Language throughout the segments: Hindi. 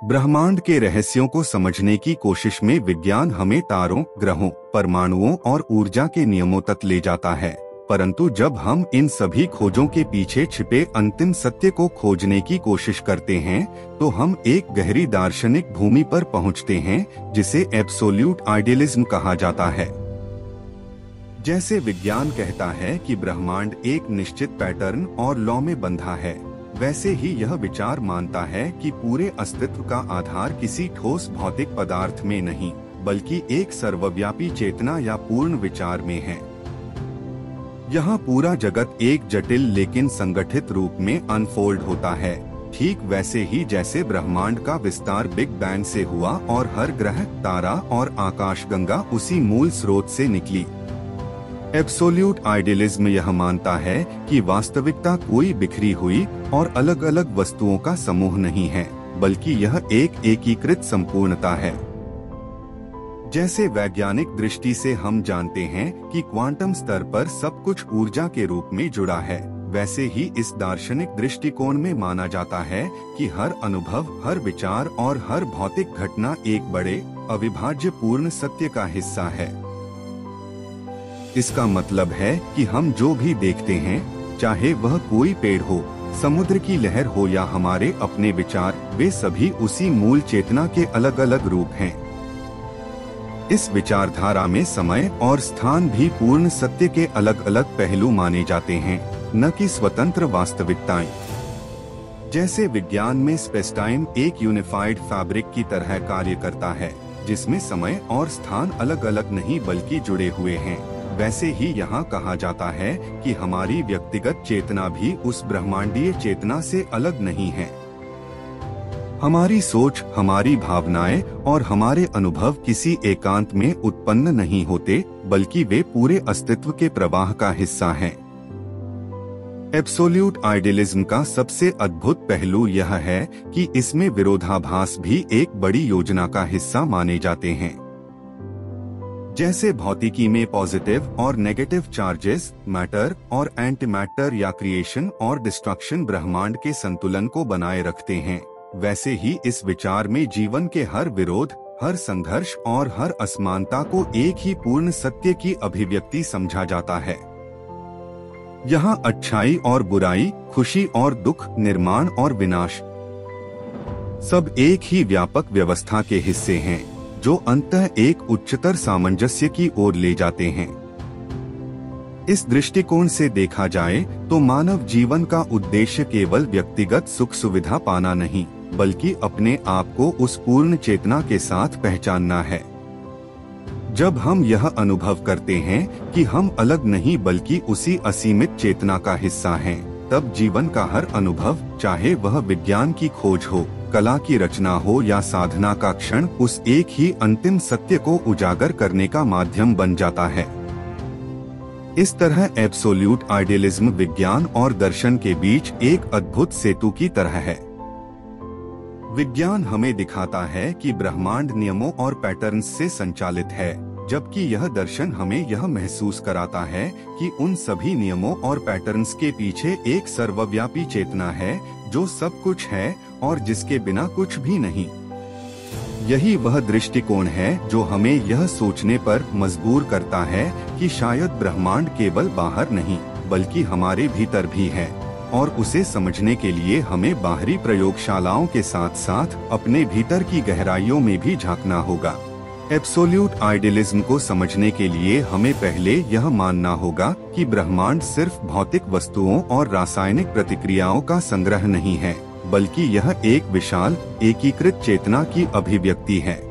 ब्रह्मांड के रहस्यों को समझने की कोशिश में विज्ञान हमें तारों, ग्रहों, परमाणुओं और ऊर्जा के नियमों तक ले जाता है। परंतु जब हम इन सभी खोजों के पीछे छिपे अंतिम सत्य को खोजने की कोशिश करते हैं, तो हम एक गहरी दार्शनिक भूमि पर पहुंचते हैं, जिसे एब्सोल्यूट आइडियलिज्म कहा जाता है। जैसे विज्ञान कहता है कि ब्रह्मांड एक निश्चित पैटर्न और लॉ में बंधा है, वैसे ही यह विचार मानता है कि पूरे अस्तित्व का आधार किसी ठोस भौतिक पदार्थ में नहीं, बल्कि एक सर्वव्यापी चेतना या पूर्ण विचार में है। यहाँ पूरा जगत एक जटिल लेकिन संगठित रूप में अनफोल्ड होता है, ठीक वैसे ही जैसे ब्रह्मांड का विस्तार बिग बैंग से हुआ और हर ग्रह, तारा और आकाशगंगा उसी मूल स्रोत से निकली। एब्सोल्यूट आइडियलिज्म यह मानता है कि वास्तविकता कोई बिखरी हुई और अलग अलग वस्तुओं का समूह नहीं है, बल्कि यह एक एकीकृत संपूर्णता है। जैसे वैज्ञानिक दृष्टि से हम जानते हैं कि क्वांटम स्तर पर सब कुछ ऊर्जा के रूप में जुड़ा है, वैसे ही इस दार्शनिक दृष्टिकोण में माना जाता है कि हर अनुभव, हर विचार और हर भौतिक घटना एक बड़े, अविभाज्य पूर्ण सत्य का हिस्सा है। इसका मतलब है कि हम जो भी देखते हैं, चाहे वह कोई पेड़ हो, समुद्र की लहर हो या हमारे अपने विचार, वे सभी उसी मूल चेतना के अलग अलग रूप हैं। इस विचारधारा में समय और स्थान भी पूर्ण सत्य के अलग अलग पहलू माने जाते हैं, न कि स्वतंत्र वास्तविकताएं। जैसे विज्ञान में स्पेस टाइम एक यूनिफाइड फैब्रिक की तरह कार्य करता है, जिसमें समय और स्थान अलग अलग नहीं बल्कि जुड़े हुए हैं, वैसे ही यहाँ कहा जाता है कि हमारी व्यक्तिगत चेतना भी उस ब्रह्मांडीय चेतना से अलग नहीं है। हमारी सोच, हमारी भावनाएं और हमारे अनुभव किसी एकांत में उत्पन्न नहीं होते, बल्कि वे पूरे अस्तित्व के प्रवाह का हिस्सा हैं। एब्सोल्यूट आइडियलिज्म का सबसे अद्भुत पहलू यह है कि इसमें विरोधाभास भी एक बड़ी योजना का हिस्सा माने जाते हैं। जैसे भौतिकी में पॉजिटिव और नेगेटिव चार्जेस, मैटर और एंटी मैटर या क्रिएशन और डिस्ट्रक्शन ब्रह्मांड के संतुलन को बनाए रखते हैं, वैसे ही इस विचार में जीवन के हर विरोध, हर संघर्ष और हर असमानता को एक ही पूर्ण सत्य की अभिव्यक्ति समझा जाता है। यहाँ अच्छाई और बुराई, खुशी और दुख, निर्माण और विनाश सब एक ही व्यापक व्यवस्था के हिस्से हैं, जो अंततः एक उच्चतर सामंजस्य की ओर ले जाते हैं। इस दृष्टिकोण से देखा जाए तो मानव जीवन का उद्देश्य केवल व्यक्तिगत सुख सुविधा पाना नहीं, बल्कि अपने आप को उस पूर्ण चेतना के साथ पहचानना है। जब हम यह अनुभव करते हैं कि हम अलग नहीं बल्कि उसी असीमित चेतना का हिस्सा हैं, तब जीवन का हर अनुभव, चाहे वह विज्ञान की खोज हो, कला की रचना हो या साधना का क्षण, उस एक ही अंतिम सत्य को उजागर करने का माध्यम बन जाता है। इस तरह एब्सोल्यूट आइडियलिज्म विज्ञान और दर्शन के बीच एक अद्भुत सेतु की तरह है। विज्ञान हमें दिखाता है कि ब्रह्मांड नियमों और पैटर्न्स से संचालित है, जबकि यह दर्शन हमें यह महसूस कराता है कि उन सभी नियमों और पैटर्न्स के पीछे एक सर्वव्यापी चेतना है, जो सब कुछ है और जिसके बिना कुछ भी नहीं। यही वह दृष्टिकोण है जो हमें यह सोचने पर मजबूर करता है कि शायद ब्रह्मांड केवल बाहर नहीं, बल्कि हमारे भीतर भी है, और उसे समझने के लिए हमें बाहरी प्रयोगशालाओं के साथ साथ अपने भीतर की गहराइयों में भी झांकना होगा। एब्सोल्यूट आइडियलिज्म को समझने के लिए हमें पहले यह मानना होगा कि ब्रह्मांड सिर्फ भौतिक वस्तुओं और रासायनिक प्रतिक्रियाओं का संग्रह नहीं है, बल्कि यह एक विशाल, एकीकृत चेतना की अभिव्यक्ति है।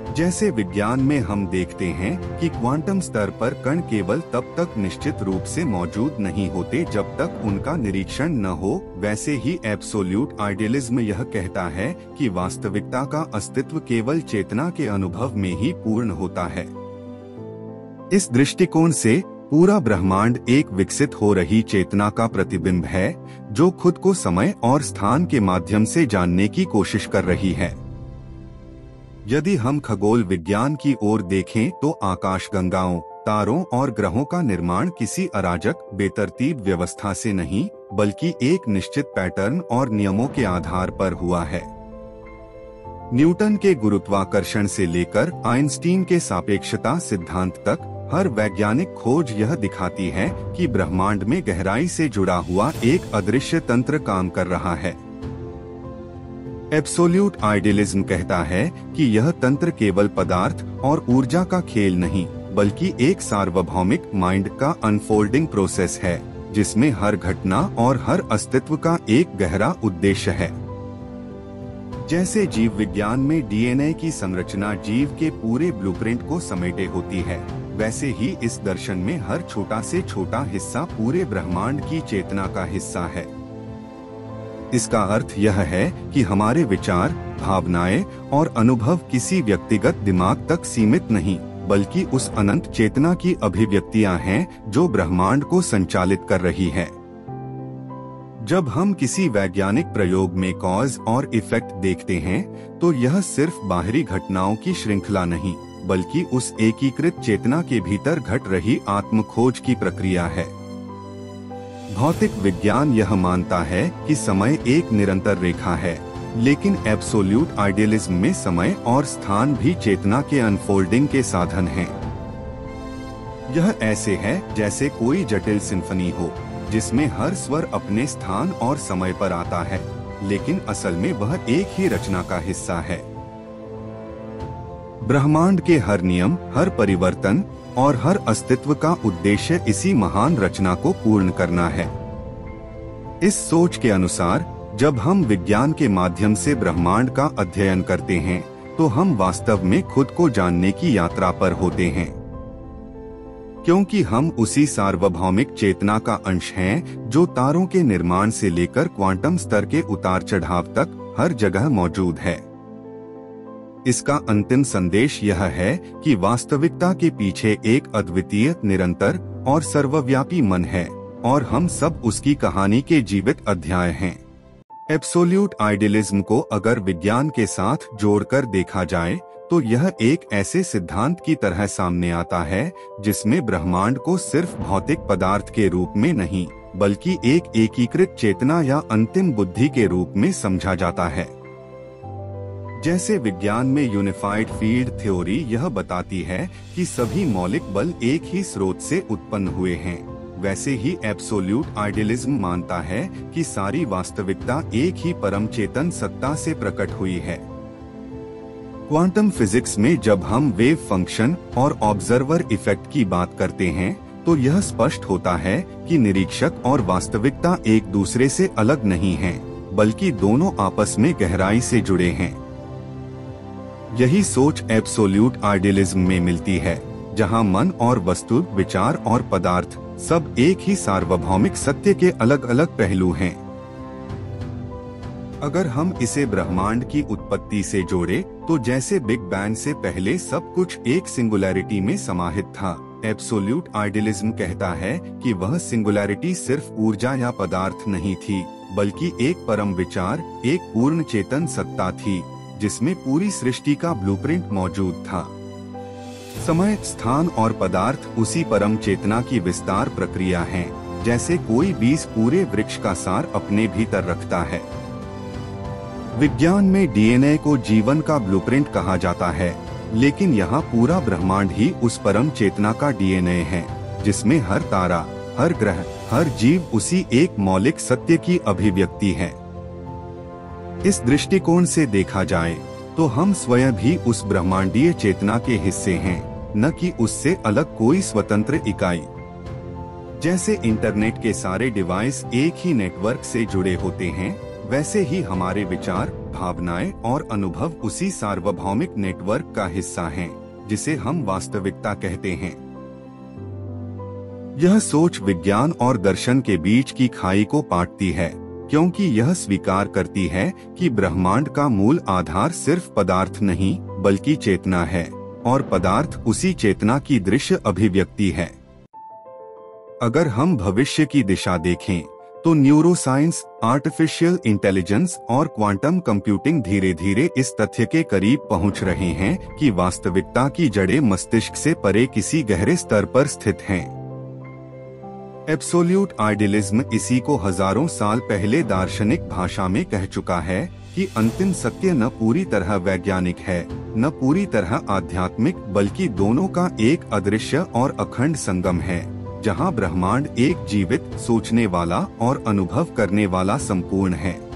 जैसे विज्ञान में हम देखते हैं कि क्वांटम स्तर पर कण केवल तब तक निश्चित रूप से मौजूद नहीं होते जब तक उनका निरीक्षण न हो, वैसे ही एब्सोल्यूट आइडियलिज्म यह कहता है कि वास्तविकता का अस्तित्व केवल चेतना के अनुभव में ही पूर्ण होता है। इस दृष्टिकोण से पूरा ब्रह्मांड एक विकसित हो रही चेतना का प्रतिबिंब है, जो खुद को समय और स्थान के माध्यम से जानने की कोशिश कर रही है। यदि हम खगोल विज्ञान की ओर देखें तो आकाशगंगाओं, तारों और ग्रहों का निर्माण किसी अराजक, बेतरतीब व्यवस्था से नहीं, बल्कि एक निश्चित पैटर्न और नियमों के आधार पर हुआ है। न्यूटन के गुरुत्वाकर्षण से लेकर आइंस्टीन के सापेक्षता सिद्धांत तक हर वैज्ञानिक खोज यह दिखाती है कि ब्रह्मांड में गहराई से जुड़ा हुआ एक अदृश्य तंत्र काम कर रहा है। एब्सोल्यूट आइडियलिज्म कहता है कि यह तंत्र केवल पदार्थ और ऊर्जा का खेल नहीं, बल्कि एक सार्वभौमिक माइंड का अनफोल्डिंग प्रोसेस है, जिसमें हर घटना और हर अस्तित्व का एक गहरा उद्देश्य है। जैसे जीव विज्ञान में डीएनए की संरचना जीव के पूरे ब्लूप्रिंट को समेटे होती है, वैसे ही इस दर्शन में हर छोटा से छोटा हिस्सा पूरे ब्रह्मांड की चेतना का हिस्सा है। इसका अर्थ यह है कि हमारे विचार, भावनाएं और अनुभव किसी व्यक्तिगत दिमाग तक सीमित नहीं, बल्कि उस अनंत चेतना की अभिव्यक्तियां हैं जो ब्रह्मांड को संचालित कर रही है। जब हम किसी वैज्ञानिक प्रयोग में कॉज और इफेक्ट देखते हैं, तो यह सिर्फ बाहरी घटनाओं की श्रृंखला नहीं, बल्कि उस एकीकृत चेतना के भीतर घट रही आत्मखोज की प्रक्रिया है। भौतिक विज्ञान यह मानता है कि समय एक निरंतर रेखा है, लेकिन एब्सोल्यूट आइडियलिज्म में समय और स्थान भी चेतना के अनफोल्डिंग के साधन हैं। यह ऐसे है जैसे कोई जटिल सिम्फनी हो, जिसमें हर स्वर अपने स्थान और समय पर आता है, लेकिन असल में वह एक ही रचना का हिस्सा है। ब्रह्मांड के हर नियम, हर परिवर्तन और हर अस्तित्व का उद्देश्य इसी महान रचना को पूर्ण करना है। इस सोच के अनुसार जब हम विज्ञान के माध्यम से ब्रह्मांड का अध्ययन करते हैं, तो हम वास्तव में खुद को जानने की यात्रा पर होते हैं, क्योंकि हम उसी सार्वभौमिक चेतना का अंश हैं जो तारों के निर्माण से लेकर क्वांटम स्तर के उतार चढ़ाव तक हर जगह मौजूद है। इसका अंतिम संदेश यह है कि वास्तविकता के पीछे एक अद्वितीय, निरंतर और सर्वव्यापी मन है, और हम सब उसकी कहानी के जीवित अध्याय हैं। एब्सोल्यूट आइडियलिज्म को अगर विज्ञान के साथ जोड़कर देखा जाए, तो यह एक ऐसे सिद्धांत की तरह सामने आता है जिसमें ब्रह्मांड को सिर्फ भौतिक पदार्थ के रूप में नहीं, बल्कि एक एकीकृत चेतना या अंतिम बुद्धि के रूप में समझा जाता है। जैसे विज्ञान में यूनिफाइड फील्ड थ्योरी यह बताती है कि सभी मौलिक बल एक ही स्रोत से उत्पन्न हुए हैं, वैसे ही एब्सोल्यूट आइडियलिज्म मानता है कि सारी वास्तविकता एक ही परम चेतन सत्ता से प्रकट हुई है। क्वांटम फिजिक्स में जब हम वेव फंक्शन और ऑब्जर्वर इफेक्ट की बात करते हैं, तो यह स्पष्ट होता है कि निरीक्षक और वास्तविकता एक दूसरे से अलग नहीं हैं, बल्कि दोनों आपस में गहराई से जुड़े हैं। यही सोच एब्सोल्यूट आइडियलिज्म में मिलती है, जहां मन और वस्तु, विचार और पदार्थ सब एक ही सार्वभौमिक सत्य के अलग अलग पहलू हैं। अगर हम इसे ब्रह्मांड की उत्पत्ति से जोड़े, तो जैसे बिग बैंग से पहले सब कुछ एक सिंगुलैरिटी में समाहित था, एब्सोल्यूट आइडियलिज्म कहता है कि वह सिंगुलैरिटी सिर्फ ऊर्जा या पदार्थ नहीं थी, बल्कि एक परम विचार, एक पूर्ण चेतन सत्ता थी, जिसमें पूरी सृष्टि का ब्लूप्रिंट मौजूद था। समय, स्थान और पदार्थ उसी परम चेतना की विस्तार प्रक्रिया हैं, जैसे कोई बीज पूरे वृक्ष का सार अपने भीतर रखता है। विज्ञान में डीएनए को जीवन का ब्लूप्रिंट कहा जाता है, लेकिन यहाँ पूरा ब्रह्मांड ही उस परम चेतना का डीएनए है, जिसमें हर तारा, हर ग्रह, हर जीव उसी एक मौलिक सत्य की अभिव्यक्ति है। इस दृष्टिकोण से देखा जाए, तो हम स्वयं भी उस ब्रह्मांडीय चेतना के हिस्से हैं, न कि उससे अलग कोई स्वतंत्र इकाई। जैसे इंटरनेट के सारे डिवाइस एक ही नेटवर्क से जुड़े होते हैं, वैसे ही हमारे विचार, भावनाएं और अनुभव उसी सार्वभौमिक नेटवर्क का हिस्सा हैं, जिसे हम वास्तविकता कहते हैं। यह सोच विज्ञान और दर्शन के बीच की खाई को पाटती है, क्योंकि यह स्वीकार करती है कि ब्रह्मांड का मूल आधार सिर्फ पदार्थ नहीं, बल्कि चेतना है, और पदार्थ उसी चेतना की दृश्य अभिव्यक्ति है। अगर हम भविष्य की दिशा देखें, तो न्यूरोसाइंस, आर्टिफिशियल इंटेलिजेंस और क्वांटम कंप्यूटिंग धीरे धीरे इस तथ्य के करीब पहुंच रहे हैं कि वास्तविकता की जड़ें मस्तिष्क से परे किसी गहरे स्तर पर स्थित हैं। एब्सोल्यूट आइडियलिज्म इसी को हजारों साल पहले दार्शनिक भाषा में कह चुका है, कि अंतिम सत्य न पूरी तरह वैज्ञानिक है, न पूरी तरह आध्यात्मिक, बल्कि दोनों का एक अदृश्य और अखंड संगम है, जहां ब्रह्मांड एक जीवित, सोचने वाला और अनुभव करने वाला संपूर्ण है।